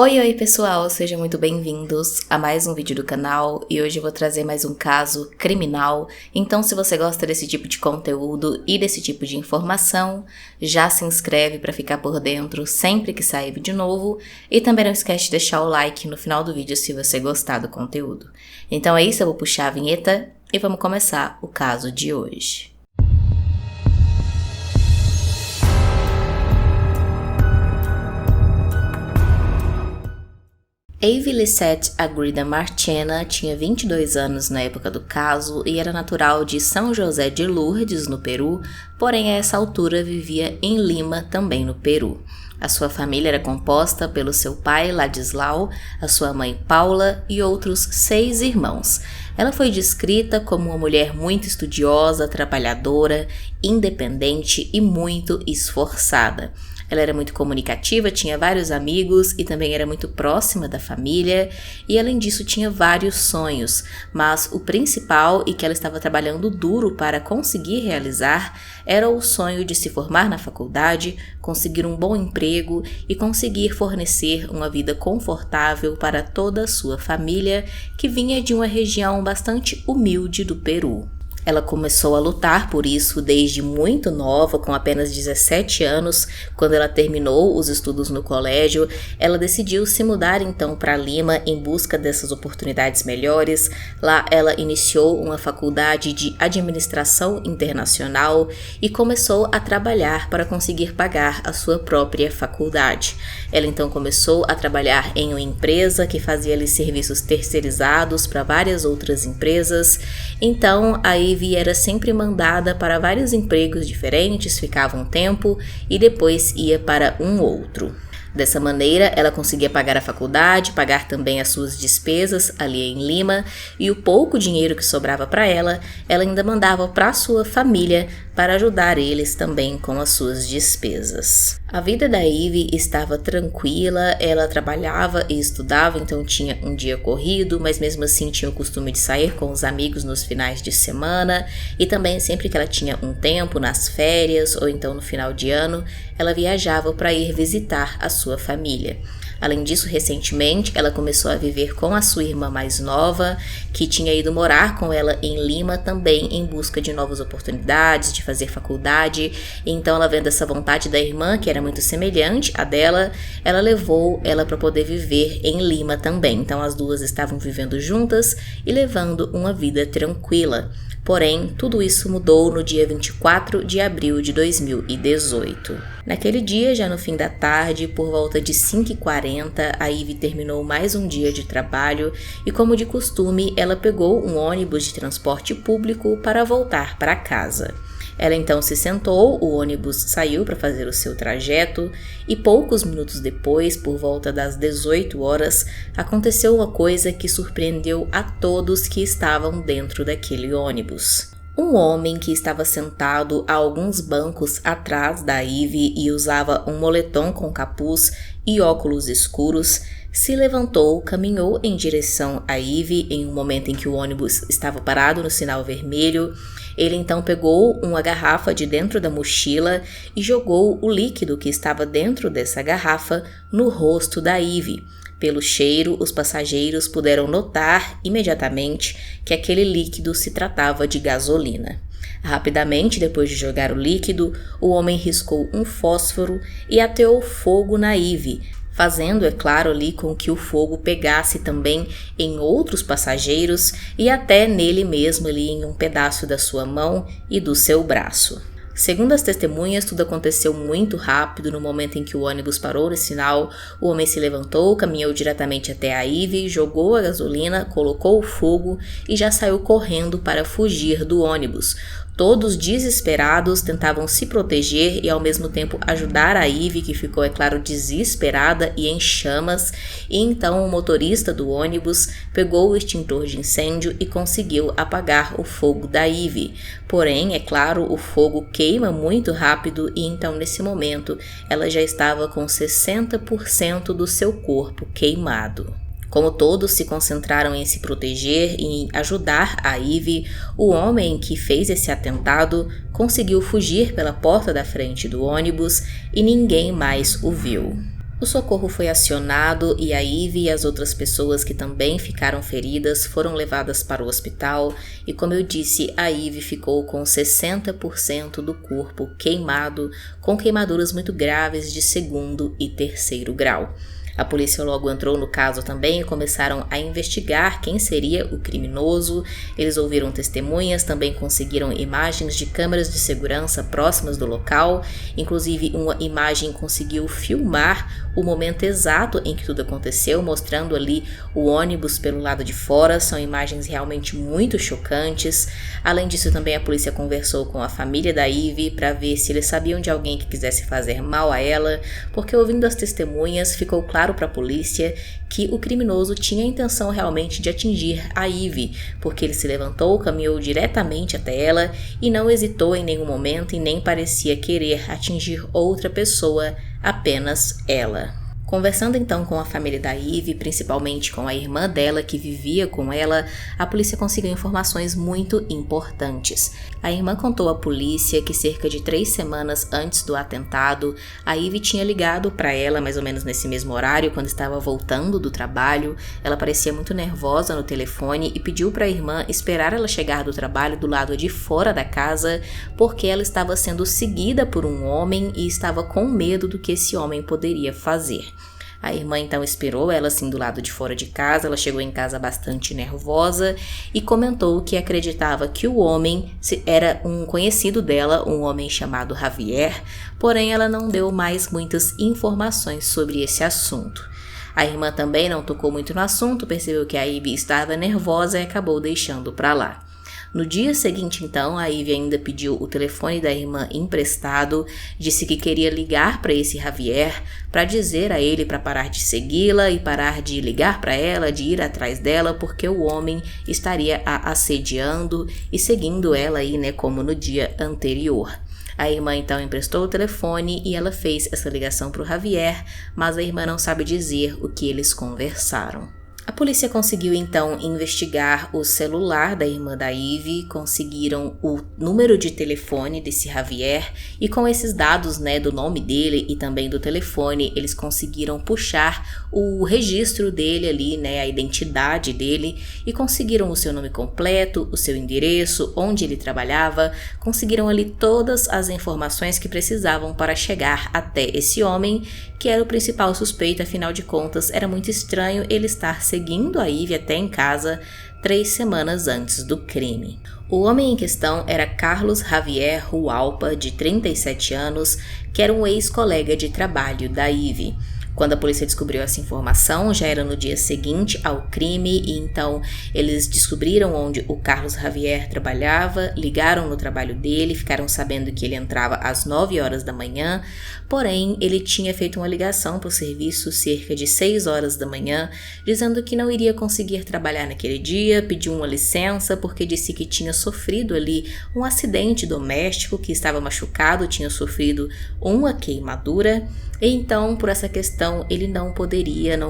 Oi pessoal, sejam muito bem-vindos a mais um vídeo do canal e hoje eu vou trazer mais um caso criminal. Então se você gosta desse tipo de conteúdo e desse tipo de informação, já se inscreve para ficar por dentro sempre que sair vídeo novo e também não esquece de deixar o like no final do vídeo se você gostar do conteúdo. Então é isso, eu vou puxar a vinheta e vamos começar o caso de hoje. Ivy Lisette Agrida Marchena tinha 22 anos na época do caso e era natural de São José de Lourdes, no Peru, porém a essa altura vivia em Lima, também no Peru. A sua família era composta pelo seu pai, Ladislau, a sua mãe, Paula, e outros 6 irmãos. Ela foi descrita como uma mulher muito estudiosa, trabalhadora, independente e muito esforçada. Ela era muito comunicativa, tinha vários amigos e também era muito próxima da família e além disso tinha vários sonhos, mas o principal e que ela estava trabalhando duro para conseguir realizar era o sonho de se formar na faculdade, conseguir um bom emprego e conseguir fornecer uma vida confortável para toda a sua família, que vinha de uma região bastante humilde do Peru. Ela começou a lutar por isso desde muito nova, com apenas 17 anos, quando ela terminou os estudos no colégio. Ela decidiu se mudar então para Lima em busca dessas oportunidades melhores. Lá ela iniciou uma faculdade de administração internacional e começou a trabalhar para conseguir pagar a sua própria faculdade. Ela então começou a trabalhar em uma empresa que fazia ali serviços terceirizados para várias outras empresas. Então a Ivy era sempre mandada para vários empregos diferentes, ficava um tempo e depois ia para um outro. Dessa maneira, ela conseguia pagar a faculdade, pagar também as suas despesas ali em Lima, e o pouco dinheiro que sobrava para ela ainda mandava para a sua família para ajudar eles também com as suas despesas. A vida da Ivy estava tranquila, ela trabalhava e estudava, então tinha um dia corrido, mas mesmo assim tinha o costume de sair com os amigos nos finais de semana e também sempre que ela tinha um tempo nas férias ou então no final de ano, ela viajava para ir visitar a sua família. Além disso, recentemente, ela começou a viver com a sua irmã mais nova, que tinha ido morar com ela em Lima também em busca de novas oportunidades, de fazer faculdade. Então, ela vendo essa vontade da irmã, que era muito semelhante à dela, ela levou ela para poder viver em Lima também. Então, as duas estavam vivendo juntas e levando uma vida tranquila. Porém, tudo isso mudou no dia 24 de abril de 2018. Naquele dia, já no fim da tarde, por volta de 5h40, a Ivy terminou mais um dia de trabalho e, como de costume, ela pegou um ônibus de transporte público para voltar para casa. Ela então se sentou, o ônibus saiu para fazer o seu trajeto e poucos minutos depois, por volta das 18 horas, aconteceu uma coisa que surpreendeu a todos que estavam dentro daquele ônibus. Um homem que estava sentado a alguns bancos atrás da Ivy e usava um moletom com capuz e óculos escuros, se levantou, caminhou em direção a Ivy em um momento em que o ônibus estava parado no sinal vermelho. Ele então pegou uma garrafa de dentro da mochila e jogou o líquido que estava dentro dessa garrafa no rosto da Ivy. Pelo cheiro, os passageiros puderam notar imediatamente que aquele líquido se tratava de gasolina. Rapidamente, depois de jogar o líquido, o homem riscou um fósforo e ateou fogo na Ivy, fazendo, é claro, ali com que o fogo pegasse também em outros passageiros e até nele mesmo ali em um pedaço da sua mão e do seu braço. Segundo as testemunhas, tudo aconteceu muito rápido. No momento em que o ônibus parou no sinal, o homem se levantou, caminhou diretamente até a Ivy, jogou a gasolina, colocou o fogo e já saiu correndo para fugir do ônibus. Todos desesperados tentavam se proteger e ao mesmo tempo ajudar a Ivy, que ficou, é claro, desesperada e em chamas. E então o motorista do ônibus pegou o extintor de incêndio e conseguiu apagar o fogo da Ivy. Porém, é claro, o fogo queima muito rápido e então nesse momento ela já estava com 60% do seu corpo queimado. Como todos se concentraram em se proteger e em ajudar a Ivy, o homem que fez esse atentado conseguiu fugir pela porta da frente do ônibus e ninguém mais o viu. O socorro foi acionado e a Ivy e as outras pessoas que também ficaram feridas foram levadas para o hospital e, como eu disse, a Ivy ficou com 60% do corpo queimado, com queimaduras muito graves de 2º e 3º grau. A polícia logo entrou no caso também e começaram a investigar quem seria o criminoso. Eles ouviram testemunhas, também conseguiram imagens de câmeras de segurança próximas do local. Inclusive, uma imagem conseguiu filmar o momento exato em que tudo aconteceu, mostrando ali o ônibus pelo lado de fora. São imagens realmente muito chocantes. Além disso, também a polícia conversou com a família da Ivy para ver se eles sabiam de alguém que quisesse fazer mal a ela, porque ouvindo as testemunhas, ficou claro para a polícia que o criminoso tinha a intenção realmente de atingir a Ivy, porque ele se levantou, caminhou diretamente até ela e não hesitou em nenhum momento e nem parecia querer atingir outra pessoa, apenas ela. Conversando então com a família da Ivy, principalmente com a irmã dela que vivia com ela, a polícia conseguiu informações muito importantes. A irmã contou à polícia que cerca de 3 semanas antes do atentado, a Ivy tinha ligado para ela mais ou menos nesse mesmo horário, quando estava voltando do trabalho. Ela parecia muito nervosa no telefone e pediu para a irmã esperar ela chegar do trabalho do lado de fora da casa, porque ela estava sendo seguida por um homem e estava com medo do que esse homem poderia fazer. A irmã então esperou ela assim do lado de fora de casa. Ela chegou em casa bastante nervosa e comentou que acreditava que o homem era um conhecido dela, um homem chamado Javier, porém ela não deu mais muitas informações sobre esse assunto. A irmã também não tocou muito no assunto, percebeu que a Ivy estava nervosa e acabou deixando para lá. No dia seguinte, então, a Ivy ainda pediu o telefone da irmã emprestado, disse que queria ligar para esse Javier para dizer a ele para parar de segui-la e parar de ligar para ela, de ir atrás dela, porque o homem estaria a assediando e seguindo ela aí, né, como no dia anterior. A irmã então emprestou o telefone e ela fez essa ligação para o Javier, mas a irmã não sabe dizer o que eles conversaram. A polícia conseguiu então investigar o celular da irmã da Ivy, conseguiram o número de telefone desse Javier e com esses dados, né, do nome dele e também do telefone, eles conseguiram puxar o registro dele ali, né, a identidade dele e conseguiram o seu nome completo, o seu endereço, onde ele trabalhava, conseguiram ali todas as informações que precisavam para chegar até esse homem, que era o principal suspeito. Afinal de contas, era muito estranho ele estar seguindo a Ivy até em casa 3 semanas antes do crime. O homem em questão era Carlos Javier Hualpa, de 37 anos, que era um ex-colega de trabalho da Ivy. Quando a polícia descobriu essa informação, já era no dia seguinte ao crime e então eles descobriram onde o Carlos Javier trabalhava, ligaram no trabalho dele, ficaram sabendo que ele entrava às 9 horas da manhã, porém ele tinha feito uma ligação para o serviço cerca de 6 horas da manhã, dizendo que não iria conseguir trabalhar naquele dia, pediu uma licença porque disse que tinha sofrido ali um acidente doméstico, que estava machucado, tinha sofrido uma queimadura. E então, por essa questão, ele não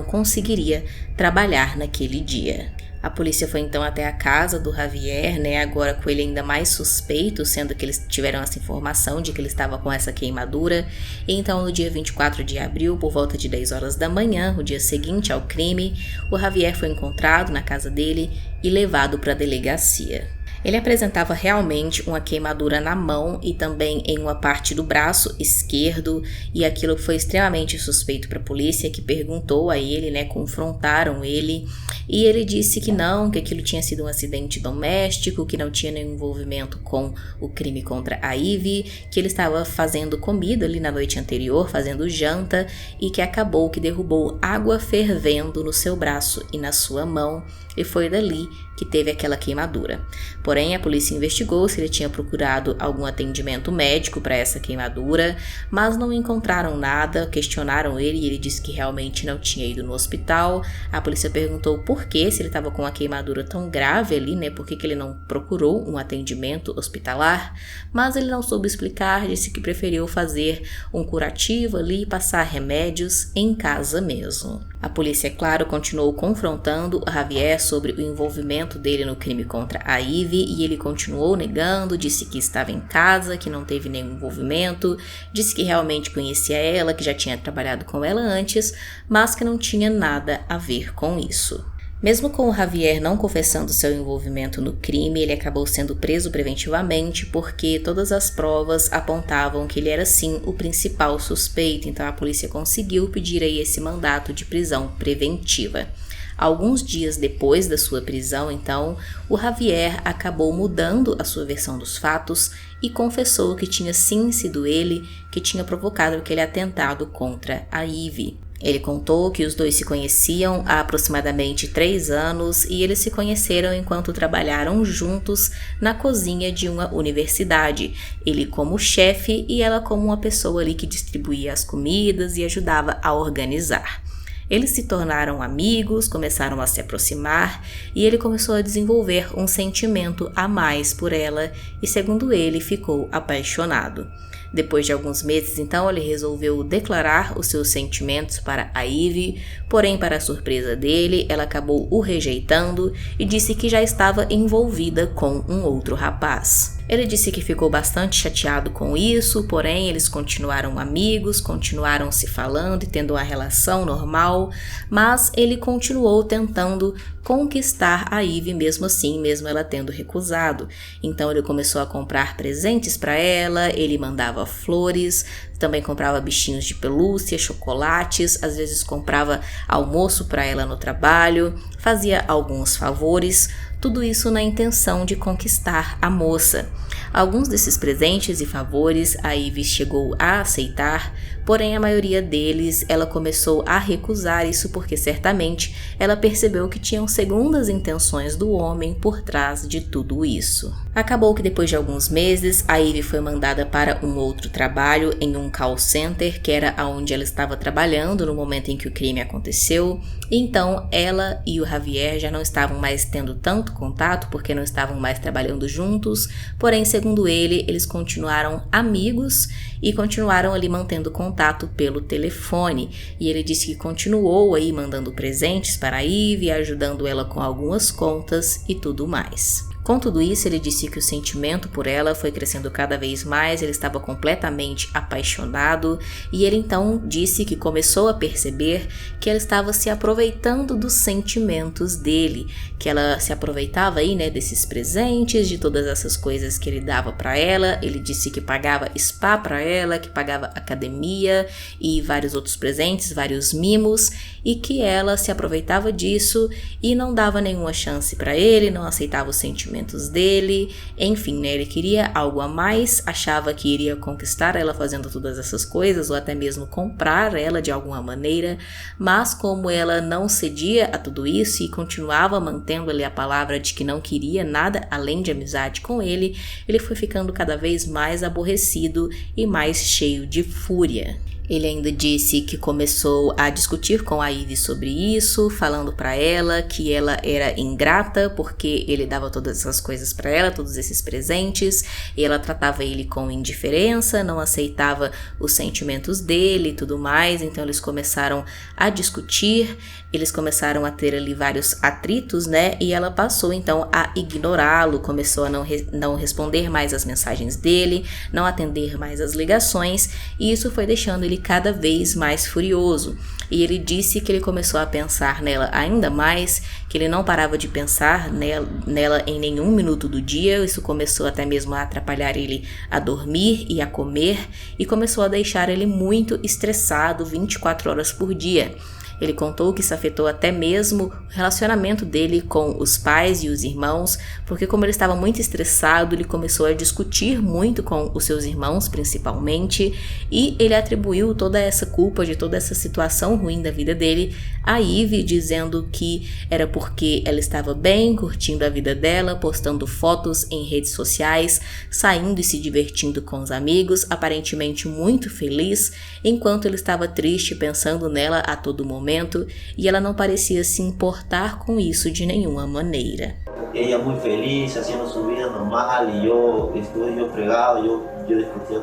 conseguiria trabalhar naquele dia. A polícia foi então até a casa do Javier, né, agora com ele ainda mais suspeito, sendo que eles tiveram essa informação de que ele estava com essa queimadura. E então, no dia 24 de abril, por volta de 10 horas da manhã, o dia seguinte ao crime, o Javier foi encontrado na casa dele e levado para a delegacia. Ele apresentava realmente uma queimadura na mão e também em uma parte do braço esquerdo, e aquilo foi extremamente suspeito para a polícia, que perguntou a ele, né, confrontaram ele, e ele disse que não, que aquilo tinha sido um acidente doméstico, que não tinha nenhum envolvimento com o crime contra a Ivy, que ele estava fazendo comida ali na noite anterior, fazendo janta, e que acabou que derrubou água fervendo no seu braço e na sua mão, e foi dali que teve aquela queimadura. Porém, a polícia investigou se ele tinha procurado algum atendimento médico para essa queimadura, mas não encontraram nada, questionaram ele e ele disse que realmente não tinha ido no hospital. A polícia perguntou por porquê, se ele estava com uma queimadura tão grave ali, né, por que ele não procurou um atendimento hospitalar, mas ele não soube explicar, disse que preferiu fazer um curativo ali e passar remédios em casa mesmo. A polícia, é claro, continuou confrontando o Javier sobre o envolvimento dele no crime contra a Ivy e ele continuou negando, disse que estava em casa, que não teve nenhum envolvimento, disse que realmente conhecia ela, que já tinha trabalhado com ela antes, mas que não tinha nada a ver com isso. Mesmo com o Javier não confessando seu envolvimento no crime, ele acabou sendo preso preventivamente porque todas as provas apontavam que ele era sim o principal suspeito, então a polícia conseguiu pedir aí esse mandato de prisão preventiva. Alguns dias depois da sua prisão, então, o Javier acabou mudando a sua versão dos fatos e confessou que tinha sim sido ele que tinha provocado aquele atentado contra a Ivy. Ele contou que os dois se conheciam há aproximadamente 3 anos e eles se conheceram enquanto trabalharam juntos na cozinha de uma universidade. Ele como chefe e ela como uma pessoa ali que distribuía as comidas e ajudava a organizar. Eles se tornaram amigos, começaram a se aproximar e ele começou a desenvolver um sentimento a mais por ela e, segundo ele, ficou apaixonado. Depois de alguns meses, então, ele resolveu declarar os seus sentimentos para a Ivy, porém, para a surpresa dele, ela acabou o rejeitando e disse que já estava envolvida com um outro rapaz. Ele disse que ficou bastante chateado com isso, porém eles continuaram amigos, continuaram se falando e tendo uma relação normal, mas ele continuou tentando conquistar a Ivy mesmo assim, mesmo ela tendo recusado. Então ele começou a comprar presentes para ela, ele mandava flores, também comprava bichinhos de pelúcia, chocolates, às vezes comprava almoço para ela no trabalho, fazia alguns favores, tudo isso na intenção de conquistar a moça. Alguns desses presentes e favores a Ivy chegou a aceitar, porém a maioria deles ela começou a recusar isso porque certamente ela percebeu que tinham segundas intenções do homem por trás de tudo isso. Acabou que depois de alguns meses a Ivy foi mandada para um outro trabalho em um call center, que era onde ela estava trabalhando no momento em que o crime aconteceu. Então ela e o Javier já não estavam mais tendo tanto contato porque não estavam mais trabalhando juntos, porém segundo ele, eles continuaram amigos e continuaram ali mantendo contato pelo telefone. E ele disse que continuou aí mandando presentes para a Ivy, ajudando ela com algumas contas e tudo mais. Com tudo isso, ele disse que o sentimento por ela foi crescendo cada vez mais, ele estava completamente apaixonado e ele então disse que começou a perceber que ela estava se aproveitando dos sentimentos dele, que ela se aproveitava aí, né, desses presentes, de todas essas coisas que ele dava para ela. Ele disse que pagava spa para ela, que pagava academia e vários outros presentes, vários mimos, e que ela se aproveitava disso e não dava nenhuma chance para ele, não aceitava os sentimentos dele, enfim, né, ele queria algo a mais, achava que iria conquistar ela fazendo todas essas coisas ou até mesmo comprar ela de alguma maneira, mas como ela não cedia a tudo isso e continuava mantendo ali a palavra de que não queria nada além de amizade com ele, ele foi ficando cada vez mais aborrecido e mais cheio de fúria. Ele ainda disse que começou a discutir com a Ivy sobre isso, falando para ela que ela era ingrata porque ele dava todas essas coisas para ela, todos esses presentes, e ela tratava ele com indiferença, não aceitava os sentimentos dele e tudo mais. Então eles começaram a discutir, eles começaram a ter ali vários atritos, né? E ela passou então a ignorá-lo, começou a não responder mais as mensagens dele, não atender mais as ligações, e isso foi deixando ele cada vez mais furioso. E ele disse que ele começou a pensar nela ainda mais, que ele não parava de pensar nela em nenhum minuto do dia. Isso começou até mesmo a atrapalhar ele a dormir e a comer, e começou a deixar ele muito estressado 24 horas por dia. Ele contou que isso afetou até mesmo o relacionamento dele com os pais e os irmãos, porque como ele estava muito estressado, ele começou a discutir muito com os seus irmãos, principalmente, e ele atribuiu toda essa culpa de toda essa situação ruim da vida dele a Ivy, dizendo que era porque ela estava bem, curtindo a vida dela, postando fotos em redes sociais, saindo e se divertindo com os amigos, aparentemente muito feliz, enquanto ele estava triste, pensando nela a todo momento, momento e ela não parecia se importar com isso de nenhuma maneira. Ella muy feliz, haciendo su vida normal y yo estuve fregado, yo discutía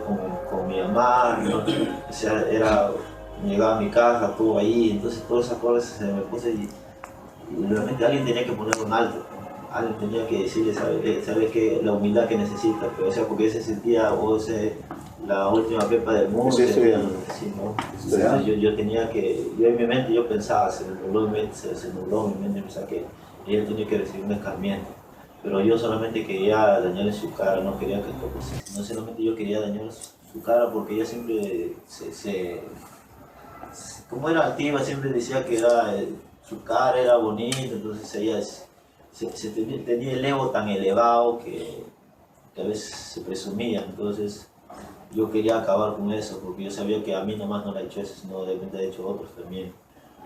con mi mamá, ¿no? O sea, llegaba a mi casa, todo ahí, entonces todas esas cosas se me puse y realmente alguien tenía que poner un alto, alguien tenía que decirle, sabe que la humildad que necesita, pero, o sea, porque se sentía, la última pepa del mundo, Sí, ¿no? Entonces yo tenía que, yo en mi mente yo pensaba, se nubló mi mente, pensaba que ella tenía que recibir un escarmiento, pero yo solamente quería dañarle su cara, no quería que esto pasara. No solamente yo quería dañarle su cara porque ella siempre como era altiva, siempre decía que su cara era bonita, entonces ella tenía el ego tan elevado que a veces se presumía, entonces yo quería acabar con eso porque yo sabía que a mí nomás no le ha hecho eso, sino de repente ha hecho otros también.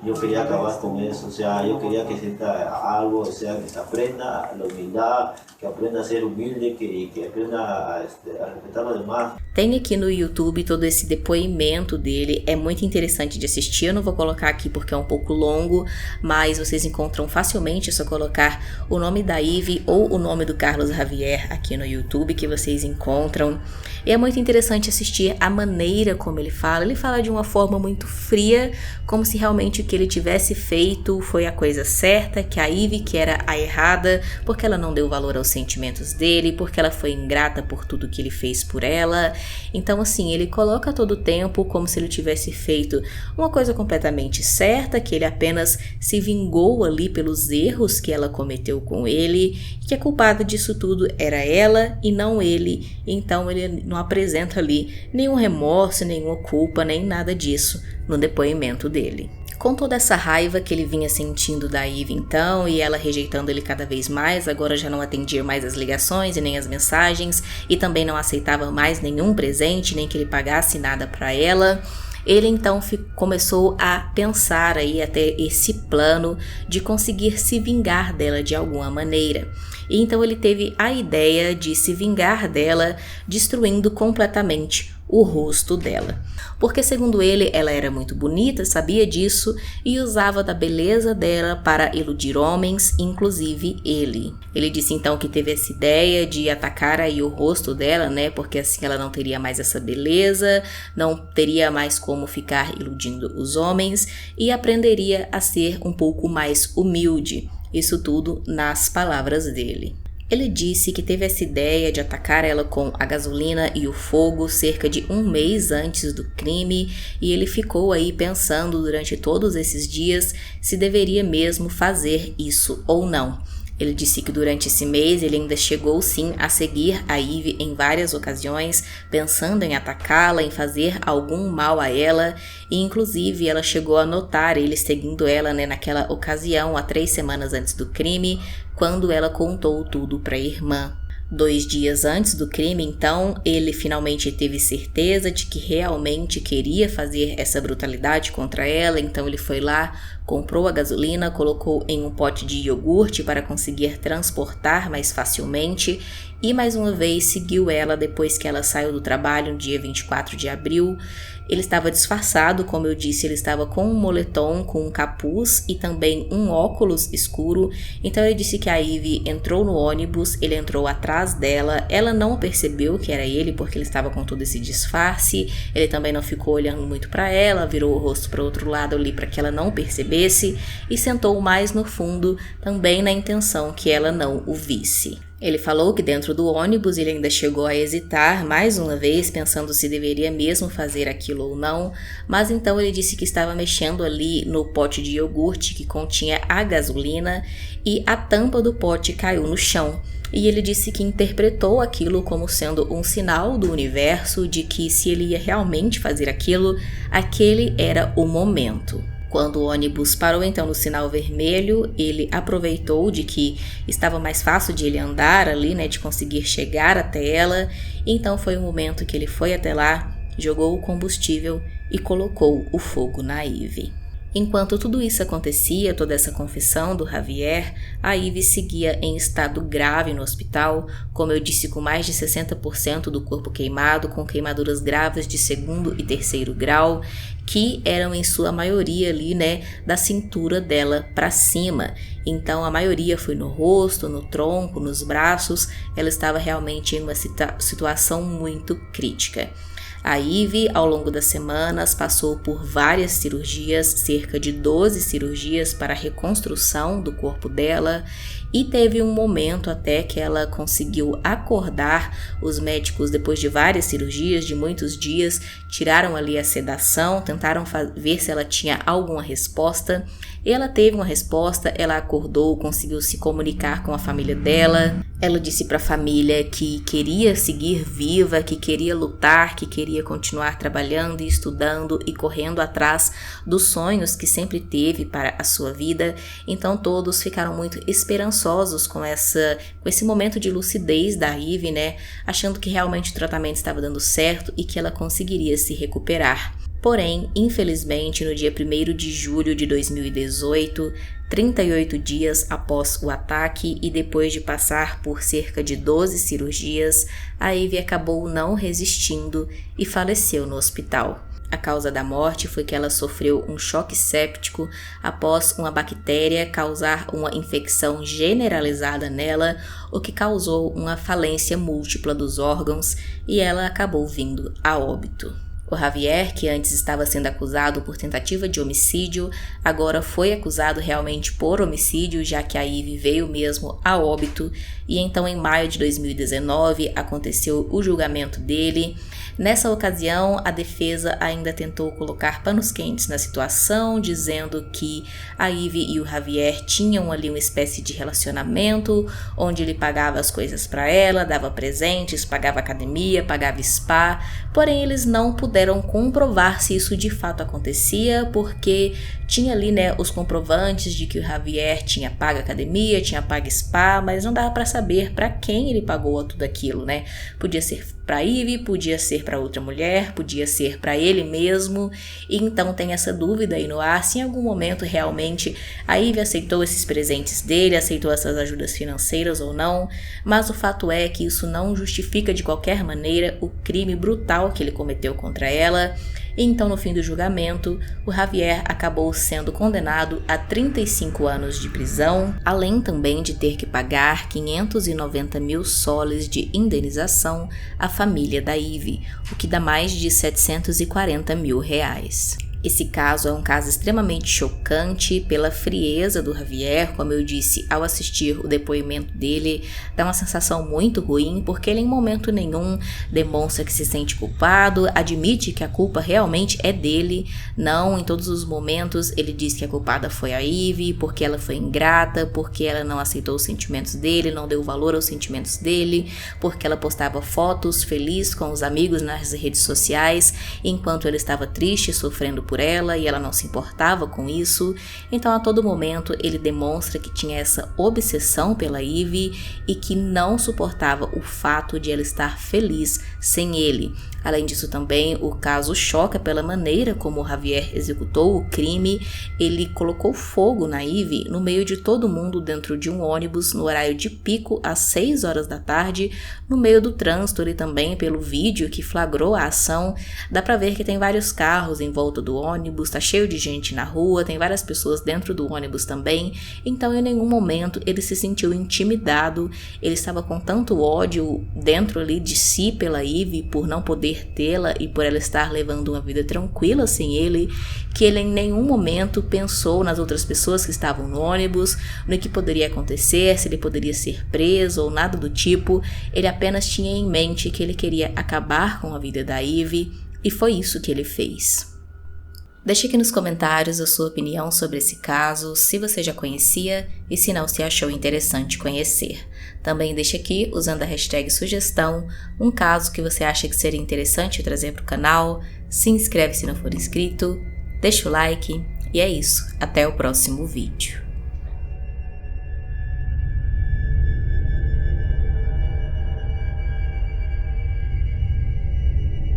Yo quería acabar con eso, o sea, yo quería que sienta algo, o sea, que aprenda la humildad, que aprenda a ser humilde, que aprenda a respetar os demais. Tem aqui no YouTube todo esse depoimento dele, é muito interessante de assistir, eu não vou colocar aqui porque é um pouco longo, mas vocês encontram facilmente, é só colocar o nome da Ivy ou o nome do Carlos Javier aqui no YouTube que vocês encontram. E é muito interessante assistir a maneira como ele fala de uma forma muito fria, como se realmente o que ele tivesse feito foi a coisa certa, que a Ivy que era a errada, porque ela não deu valor aos sentimentos dele, porque ela foi ingrata por tudo que ele fez por ela. Então assim, ele coloca todo o tempo como se ele tivesse feito uma coisa completamente certa, que ele apenas se vingou ali pelos erros que ela cometeu com ele, que a culpada disso tudo era ela e não ele. Então ele não apresenta ali nenhum remorso, nenhuma culpa, nem nada disso no depoimento dele. Com toda essa raiva que ele vinha sentindo da Ivy então, e ela rejeitando ele cada vez mais, agora já não atendia mais as ligações e nem as mensagens, e também não aceitava mais nenhum presente, nem que ele pagasse nada para ela. Ele então começou a pensar aí até esse plano de conseguir se vingar dela de alguma maneira. E então ele teve a ideia de se vingar dela, destruindo completamente o rosto dela. Porque segundo ele, ela era muito bonita, sabia disso e usava da beleza dela para iludir homens, inclusive ele. Ele disse então que teve essa ideia de atacar aí o rosto dela, né? Porque assim ela não teria mais essa beleza, não teria mais como ficar iludindo os homens e aprenderia a ser um pouco mais humilde. Isso tudo nas palavras dele. Ele disse que teve essa ideia de atacar ela com a gasolina e o fogo cerca de um mês antes do crime e ele ficou aí pensando durante todos esses dias se deveria mesmo fazer isso ou não. Ele disse que durante esse mês ele ainda chegou sim a seguir a Ivy em várias ocasiões, pensando em atacá-la, em fazer algum mal a ela, e inclusive ela chegou a notar ele seguindo ela, né, naquela ocasião, há 3 semanas antes do crime, quando ela contou tudo para a irmã. 2 dias antes do crime, então, ele finalmente teve certeza de que realmente queria fazer essa brutalidade contra ela, então ele foi lá, comprou a gasolina, colocou em um pote de iogurte para conseguir transportar mais facilmente e mais uma vez seguiu ela depois que ela saiu do trabalho no dia 24 de abril. Ele estava disfarçado, como eu disse, ele estava com um moletom, com um capuz e também um óculos escuro. Então ele disse que a Ivy entrou no ônibus, ele entrou atrás dela, ela não percebeu que era ele porque ele estava com todo esse disfarce, ele também não ficou olhando muito para ela, virou o rosto para o outro lado ali para que ela não percebesse e sentou mais no fundo, também na intenção que ela não o visse. Ele falou que dentro do ônibus ele ainda chegou a hesitar mais uma vez, pensando se deveria mesmo fazer aquilo ou não, mas então ele disse que estava mexendo ali no pote de iogurte que continha a gasolina e a tampa do pote caiu no chão. E ele disse que interpretou aquilo como sendo um sinal do universo de que se ele ia realmente fazer aquilo, aquele era o momento. Quando o ônibus parou então no sinal vermelho, ele aproveitou de que estava mais fácil de ele andar ali, né, de conseguir chegar até ela. Então foi o momento que ele foi até lá, jogou o combustível e colocou o fogo na Ivy. Enquanto tudo isso acontecia, toda essa confissão do Javier, a Ivy seguia em estado grave no hospital, como eu disse, com mais de 60% do corpo queimado, com queimaduras graves de 2º e 3º grau, que eram em sua maioria ali, né, da cintura dela para cima. Então a maioria foi no rosto, no tronco, nos braços. Ela estava realmente em uma situação muito crítica. A Ivy, ao longo das semanas, passou por várias cirurgias, cerca de 12 cirurgias para a reconstrução do corpo dela, e teve um momento até que ela conseguiu acordar. Os médicos, depois de várias cirurgias, de muitos dias, tiraram ali a sedação, tentaram ver se ela tinha alguma resposta. Ela teve uma resposta, ela acordou, conseguiu se comunicar com a família dela. Ela disse para a família que queria seguir viva, que queria lutar, que queria continuar trabalhando e estudando e correndo atrás dos sonhos que sempre teve para a sua vida. Então todos ficaram muito esperançosos com esse momento de lucidez da Ivy, né? Achando que realmente o tratamento estava dando certo e que ela conseguiria se recuperar. Porém, infelizmente, no dia 1º de julho de 2018, 38 dias após o ataque e depois de passar por cerca de 12 cirurgias, a Ivy acabou não resistindo e faleceu no hospital. A causa da morte foi que ela sofreu um choque séptico após uma bactéria causar uma infecção generalizada nela, o que causou uma falência múltipla dos órgãos, e ela acabou vindo a óbito. O Javier, que antes estava sendo acusado por tentativa de homicídio, agora foi acusado realmente por homicídio, já que a Ivy veio mesmo a óbito, e então em maio de 2019 aconteceu o julgamento dele. Nessa ocasião, a defesa ainda tentou colocar panos quentes na situação, dizendo que a Ivy e o Javier tinham ali uma espécie de relacionamento, onde ele pagava as coisas para ela, dava presentes, pagava academia, pagava spa, porém eles não puderam comprovar se isso de fato acontecia, porque tinha ali, né, os comprovantes de que o Javier tinha pago academia, tinha pago spa, mas não dava para saber para quem ele pagou tudo aquilo, né? Podia ser para Ivy, podia ser para outra mulher, podia ser para ele mesmo, e então tem essa dúvida aí no ar se em algum momento realmente a Ivy aceitou esses presentes dele, aceitou essas ajudas financeiras ou não, mas o fato é que isso não justifica de qualquer maneira o crime brutal que ele cometeu contra ela. E então, no fim do julgamento, o Javier acabou sendo condenado a 35 anos de prisão, além também de ter que pagar 590 mil soles de indenização à família da Ivy, o que dá mais de 740 mil reais. Esse caso é um caso extremamente chocante pela frieza do Javier. Como eu disse, ao assistir o depoimento dele, dá uma sensação muito ruim, porque ele em momento nenhum demonstra que se sente culpado, admite que a culpa realmente é dele. Não, em todos os momentos ele diz que a culpada foi a Ivy, porque ela foi ingrata, porque ela não aceitou os sentimentos dele, não deu valor aos sentimentos dele, porque ela postava fotos feliz com os amigos nas redes sociais, enquanto ele estava triste, sofrendo por ela, e ela não se importava com isso. Então a todo momento ele demonstra que tinha essa obsessão pela Ivy e que não suportava o fato de ela estar feliz sem ele. Além disso também, o caso choca pela maneira como o Javier executou o crime. Ele colocou fogo na Ivy no meio de todo mundo dentro de um ônibus no horário de pico às 6 horas da tarde, no meio do trânsito. E também pelo vídeo que flagrou a ação, dá pra ver que tem vários carros em volta do ônibus, tá cheio de gente na rua, tem várias pessoas dentro do ônibus também. Então em nenhum momento ele se sentiu intimidado, ele estava com tanto ódio dentro ali de si pela Ivy, por não poder tê-la e por ela estar levando uma vida tranquila sem ele, que ele em nenhum momento pensou nas outras pessoas que estavam no ônibus, no que poderia acontecer, se ele poderia ser preso ou nada do tipo. Ele apenas tinha em mente que ele queria acabar com a vida da Ivy, e foi isso que ele fez. Deixe aqui nos comentários a sua opinião sobre esse caso, se você já conhecia e se não, se achou interessante conhecer. Também deixe aqui, usando a hashtag sugestão, um caso que você acha que seria interessante trazer para o canal. Se inscreve se não for inscrito, deixa o like, e é isso. Até o próximo vídeo.